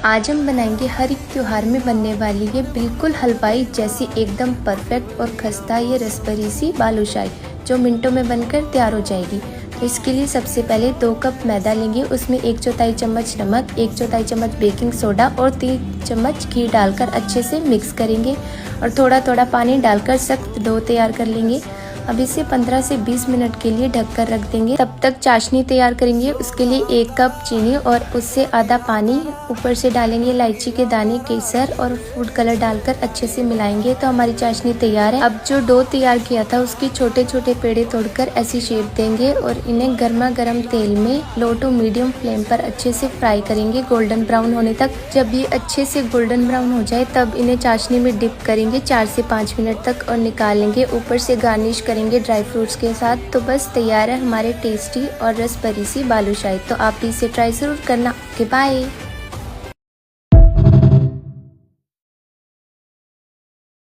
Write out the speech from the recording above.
आज हम बनाएंगे हर एक त्योहार में बनने वाली ये बिल्कुल हलवाई जैसी एकदम परफेक्ट और खस्ता ये रसभरी सी बालूशाही जो मिनटों में बनकर तैयार हो जाएगी। तो इसके लिए सबसे पहले 2 कप मैदा लेंगे, उसमें 1/4 चम्मच नमक, 1/4 चम्मच बेकिंग सोडा और 3 चम्मच घी डालकर अच्छे से मिक्स करेंगे और थोड़ा थोड़ा पानी डालकर सख्त डो तैयार कर लेंगे। अब इसे 15 से 20 मिनट के लिए ढककर रख देंगे। तब तक चाशनी तैयार करेंगे। उसके लिए 1 कप चीनी और उससे आधा पानी, ऊपर से डालेंगे इलायची के दाने, केसर और फूड कलर डालकर अच्छे से मिलाएंगे तो हमारी चाशनी तैयार है। अब जो डो तैयार किया था उसके छोटे छोटे पेड़े तोड़कर ऐसी शेप देंगे और इन्हें गर्मा गर्म तेल में लो टू मीडियम फ्लेम पर अच्छे से फ्राई करेंगे गोल्डन ब्राउन होने तक। जब ये अच्छे से गोल्डन ब्राउन हो जाए तब इन्हें चाशनी में डिप करेंगे 4 से 5 मिनट तक और निकाल लेंगे। ऊपर से गार्निश करेंगे ड्राई फ्रूट्स के साथ। तो बस तैयार है हमारे टेस्टी और रसभरी सी बालूशाही। तो आप भी इसे ट्राई जरूर करना। Okay bye.